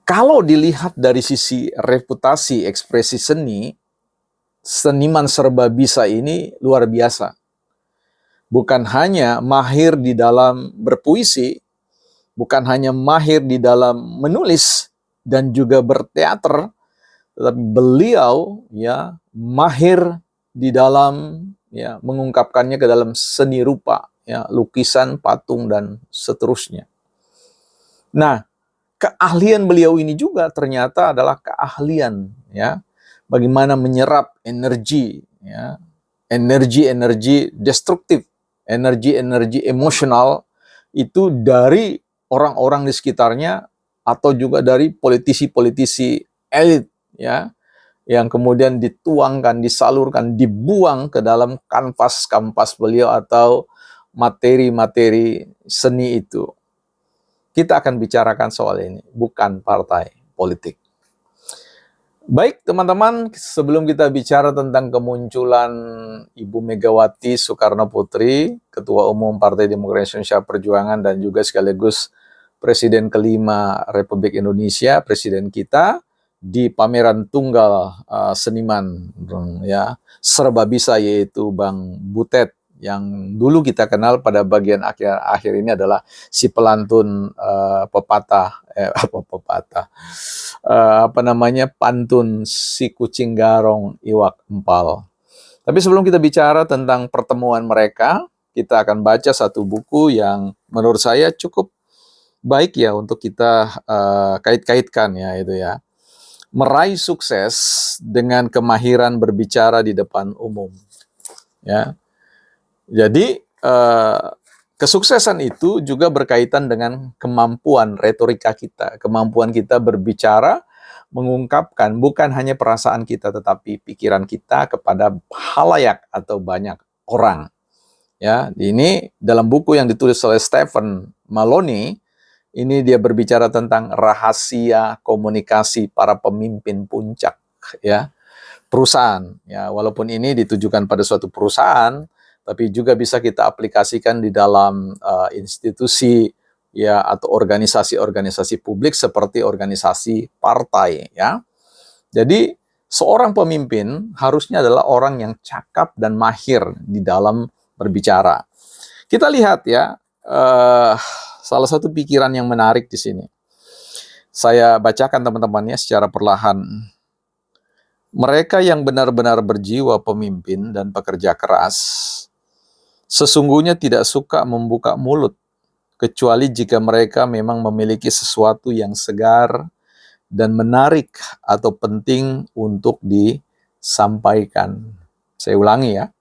Kalau dilihat dari sisi reputasi ekspresi seni, seniman serba bisa ini luar biasa. Bukan hanya mahir di dalam berpuisi, bukan hanya mahir di dalam menulis dan juga berteater, tetapi beliau ya mahir di dalam ya mengungkapkannya ke dalam seni rupa, ya lukisan, patung dan seterusnya. Nah, keahlian beliau ini juga ternyata adalah keahlian ya bagaimana menyerap energi ya, energi-energi destruktif, energi-energi emosional itu dari orang-orang di sekitarnya atau juga dari politisi-politisi elit ya yang kemudian dituangkan, disalurkan, dibuang ke dalam kanvas-kanvas beliau atau materi-materi seni itu. Kita akan bicarakan soal ini, bukan partai politik. Baik teman-teman, sebelum kita bicara tentang kemunculan Ibu Megawati Soekarno Putri, Ketua Umum Partai Demokrasi Indonesia Perjuangan dan juga sekaligus Presiden kelima Republik Indonesia, Presiden kita, di pameran tunggal seniman ya serba bisa yaitu Bang Butet yang dulu kita kenal pada bagian akhir ini adalah si pelantun pantun si kucing garong iwak empal. Tapi sebelum kita bicara tentang pertemuan mereka, kita akan baca satu buku yang menurut saya cukup baik ya untuk kita kait-kaitkan ya itu ya. Meraih sukses dengan kemahiran berbicara di depan umum. Ya. Jadi kesuksesan itu juga berkaitan dengan kemampuan retorika kita, kemampuan kita berbicara, mengungkapkan bukan hanya perasaan kita tetapi pikiran kita kepada halayak atau banyak orang. Ya, ini dalam buku yang ditulis oleh Stephen Maloney, ini dia berbicara tentang rahasia komunikasi para pemimpin puncak ya, perusahaan. Ya, walaupun ini ditujukan pada suatu perusahaan, tapi juga bisa kita aplikasikan di dalam institusi ya atau organisasi-organisasi publik seperti organisasi partai ya. Jadi seorang pemimpin harusnya adalah orang yang cakap dan mahir di dalam berbicara. Kita lihat ya salah satu pikiran yang menarik di sini. Saya bacakan teman-temannya secara perlahan. Mereka yang benar-benar berjiwa pemimpin dan pekerja keras sesungguhnya tidak suka membuka mulut, kecuali jika mereka memang memiliki sesuatu yang segar dan menarik atau penting untuk disampaikan. Saya ulangi ya.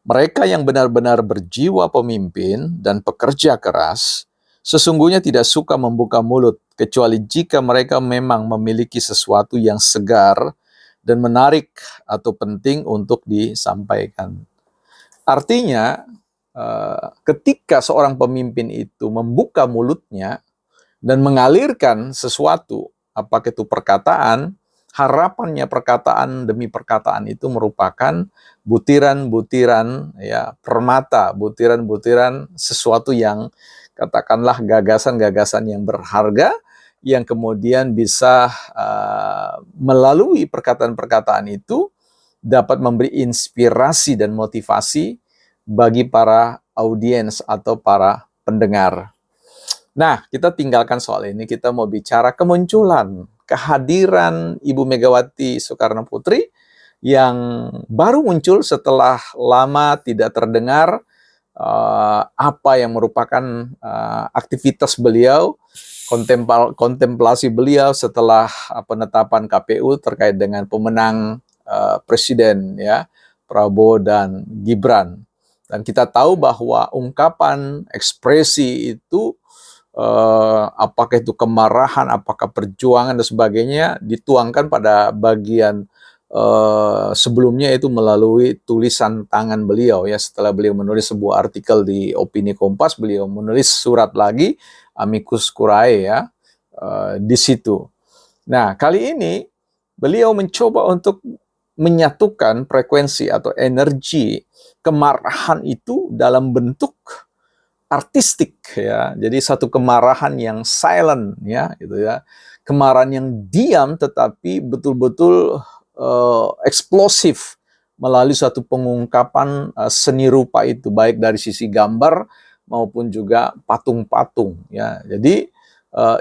Mereka yang benar-benar berjiwa pemimpin dan pekerja keras, sesungguhnya tidak suka membuka mulut, kecuali jika mereka memang memiliki sesuatu yang segar dan menarik atau penting untuk disampaikan. Artinya, ketika seorang pemimpin itu membuka mulutnya dan mengalirkan sesuatu, apakah itu perkataan, harapannya perkataan demi perkataan itu merupakan butiran-butiran ya permata, butiran-butiran sesuatu yang katakanlah gagasan-gagasan yang berharga yang kemudian bisa melalui perkataan-perkataan itu dapat memberi inspirasi dan motivasi bagi para audiens atau para pendengar. Nah, kita tinggalkan soal ini, kita mau bicara kemunculan, kehadiran Ibu Megawati Soekarno Putri yang baru muncul setelah lama tidak terdengar apa yang merupakan aktivitas beliau, kontemplasi beliau setelah penetapan KPU terkait dengan pemenang presiden ya Prabowo dan Gibran. Dan kita tahu bahwa ungkapan ekspresi itu apakah itu kemarahan, apakah perjuangan dan sebagainya dituangkan pada bagian sebelumnya itu melalui tulisan tangan beliau ya. Setelah beliau menulis sebuah artikel di Opini Kompas, beliau menulis surat lagi amicus curiae ya di situ. Nah, kali ini beliau mencoba untuk menyatukan frekuensi atau energi kemarahan itu dalam bentuk artistik ya. Jadi satu kemarahan yang silent ya gitu ya. Kemarahan yang diam tetapi betul-betul eksplosif melalui satu pengungkapan seni rupa itu baik dari sisi gambar maupun juga patung-patung ya. Jadi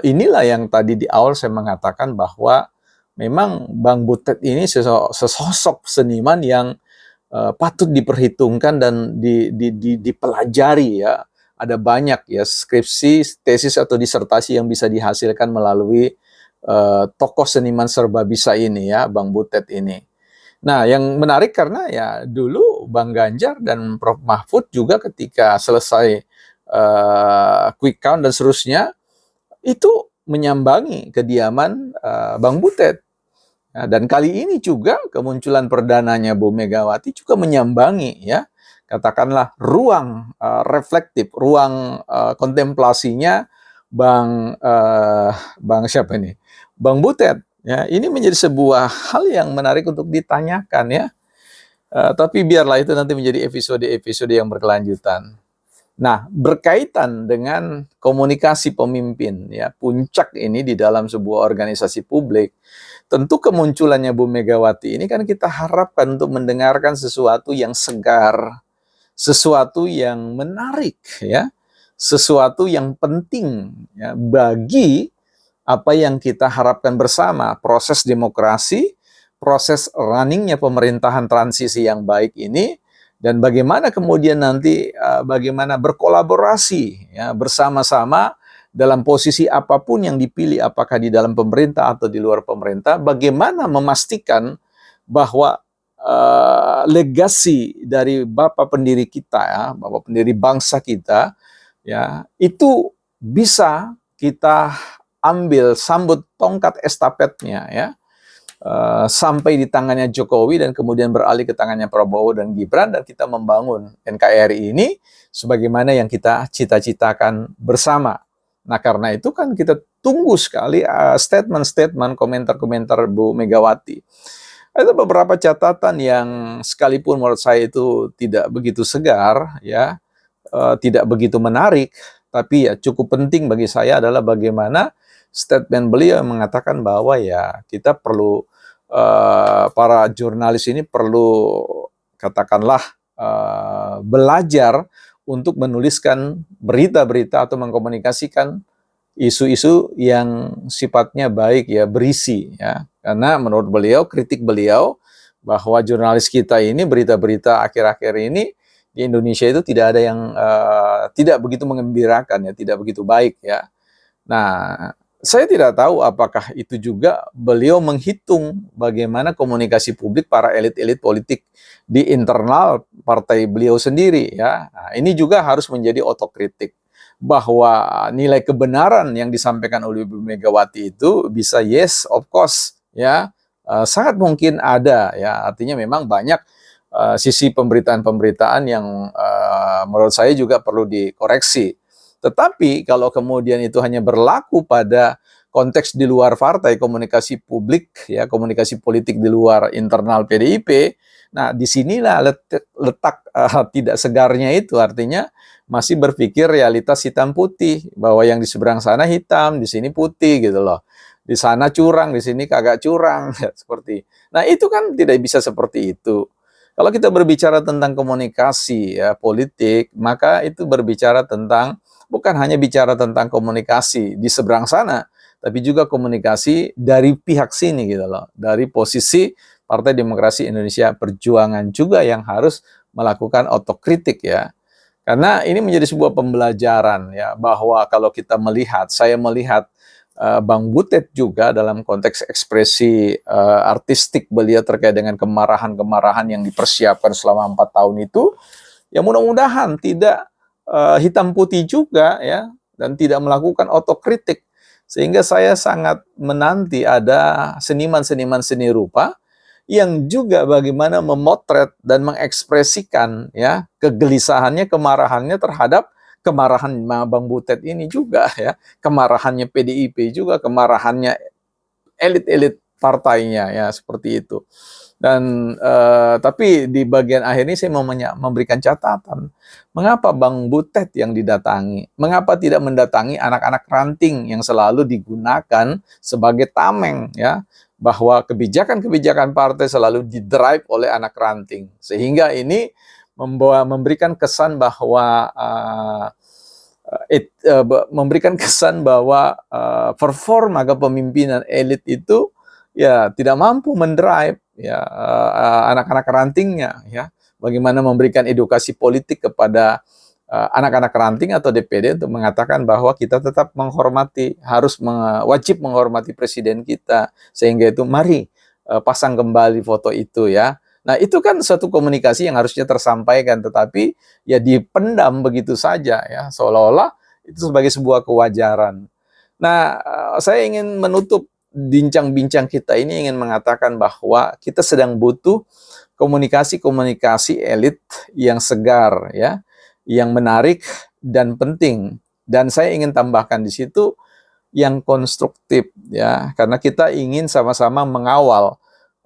inilah yang tadi di awal saya mengatakan bahwa memang Bang Butet ini sesosok seniman yang patut diperhitungkan dan dipelajari ya. Ada banyak ya skripsi, tesis atau disertasi yang bisa dihasilkan melalui tokoh seniman serba bisa ini ya, Bang Butet ini. Nah, yang menarik karena ya dulu Bang Ganjar dan Prof Mahfud juga ketika selesai quick count dan seterusnya itu menyambangi kediaman Bang Butet. Nah, dan kali ini juga kemunculan perdananya Bu Megawati juga menyambangi ya, katakanlah ruang reflektif, ruang kontemplasinya Bang siapa ini? Bang Butet. Ya, ini menjadi sebuah hal yang menarik untuk ditanyakan ya. Tapi biarlah itu nanti menjadi episode-episode yang berkelanjutan. Nah, berkaitan dengan komunikasi pemimpin, ya, puncak ini di dalam sebuah organisasi publik, tentu kemunculannya Bu Megawati ini kan kita harapkan untuk mendengarkan sesuatu yang segar, sesuatu yang menarik, ya, sesuatu yang penting ya, bagi apa yang kita harapkan bersama, proses demokrasi, proses runningnya pemerintahan transisi yang baik ini, dan bagaimana kemudian nanti bagaimana berkolaborasi ya, bersama-sama dalam posisi apapun yang dipilih, apakah di dalam pemerintah atau di luar pemerintah, bagaimana memastikan bahwa legasi dari Bapak pendiri kita ya, Bapak pendiri bangsa kita ya, itu bisa kita ambil sambut tongkat estafetnya ya, sampai di tangannya Jokowi dan kemudian beralih ke tangannya Prabowo dan Gibran, dan kita membangun NKRI ini sebagaimana yang kita cita-citakan bersama. Nah, karena itu kan kita tunggu sekali statement-statement, komentar-komentar Bu Megawati. Ada beberapa catatan yang sekalipun menurut saya itu tidak begitu segar, ya, tidak begitu menarik, tapi ya cukup penting bagi saya adalah bagaimana statement beliau yang mengatakan bahwa ya kita perlu para jurnalis ini perlu katakanlah belajar untuk menuliskan berita-berita atau mengkomunikasikan isu-isu yang sifatnya baik ya, berisi ya. Karena menurut beliau, kritik beliau bahwa jurnalis kita ini berita-berita akhir-akhir ini di Indonesia itu tidak ada yang tidak begitu mengembirakan ya, tidak begitu baik ya. Nah, saya tidak tahu apakah itu juga beliau menghitung bagaimana komunikasi publik para elit-elit politik di internal partai beliau sendiri ya. Nah, ini juga harus menjadi otokritik bahwa nilai kebenaran yang disampaikan oleh Bu Megawati itu bisa yes of course ya, sangat mungkin ada ya, artinya memang banyak sisi pemberitaan-pemberitaan yang menurut saya juga perlu dikoreksi. Tetapi kalau kemudian itu hanya berlaku pada konteks di luar partai, komunikasi publik ya, komunikasi politik di luar internal PDIP, nah disinilah letak tidak segarnya itu, artinya masih berpikir realitas hitam putih, bahwa yang di seberang sana hitam, di sini putih gitu loh. Di sana curang, di sini kagak curang, ya, seperti. Nah, itu kan tidak bisa seperti itu. Kalau kita berbicara tentang komunikasi ya, politik, maka itu berbicara tentang bukan hanya bicara tentang komunikasi di seberang sana, tapi juga komunikasi dari pihak sini gitu loh. Dari posisi Partai Demokrasi Indonesia Perjuangan juga yang harus melakukan otokritik ya. Karena ini menjadi sebuah pembelajaran ya, bahwa kalau kita melihat, saya melihat Bang Butet juga dalam konteks ekspresi artistik beliau terkait dengan kemarahan-kemarahan yang dipersiapkan selama 4 tahun itu, ya mudah-mudahan tidak hitam putih juga ya, dan tidak melakukan otokritik. Sehingga saya sangat menanti ada seniman-seniman seni rupa yang juga bagaimana memotret dan mengekspresikan ya kegelisahannya, kemarahannya terhadap kemarahan Bang Butet ini juga ya, kemarahannya PDIP juga, kemarahannya elit-elit partainya ya, seperti itu. Dan tapi di bagian akhir ini saya mau memberikan catatan. Mengapa Bang Butet yang didatangi? Mengapa tidak mendatangi anak-anak ranting yang selalu digunakan sebagai tameng, ya? Bahwa kebijakan-kebijakan partai selalu didrive oleh anak ranting. Sehingga ini memberikan kesan bahwa memberikan kesan bahwa performa kepemimpinan elit itu ya tidak mampu mendrive ya anak-anak rantingnya, ya. Bagaimana memberikan edukasi politik kepada anak-anak ranting atau DPD untuk mengatakan bahwa kita tetap menghormati, wajib menghormati presiden kita, sehingga itu mari pasang kembali foto itu, ya. Nah, itu kan satu komunikasi yang harusnya tersampaikan, tetapi ya dipendam begitu saja, ya, seolah-olah itu sebagai sebuah kewajaran. Nah, saya ingin menutup bincang-bincang kita ini ingin mengatakan bahwa kita sedang butuh komunikasi-komunikasi elit yang segar, ya, yang menarik dan penting. Dan saya ingin tambahkan di situ yang konstruktif, ya, karena kita ingin sama-sama mengawal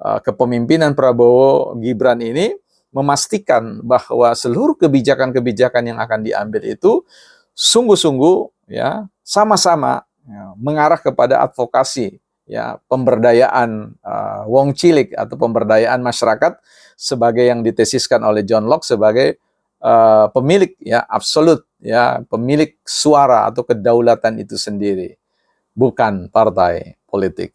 kepemimpinan Prabowo Gibran ini, memastikan bahwa seluruh kebijakan-kebijakan yang akan diambil itu sungguh-sungguh, ya, sama-sama ya, mengarah kepada advokasi, ya, pemberdayaan wong cilik atau pemberdayaan masyarakat sebagai yang ditesiskan oleh John Locke sebagai pemilik, ya, absolut, ya, pemilik suara atau kedaulatan itu sendiri, bukan partai politik.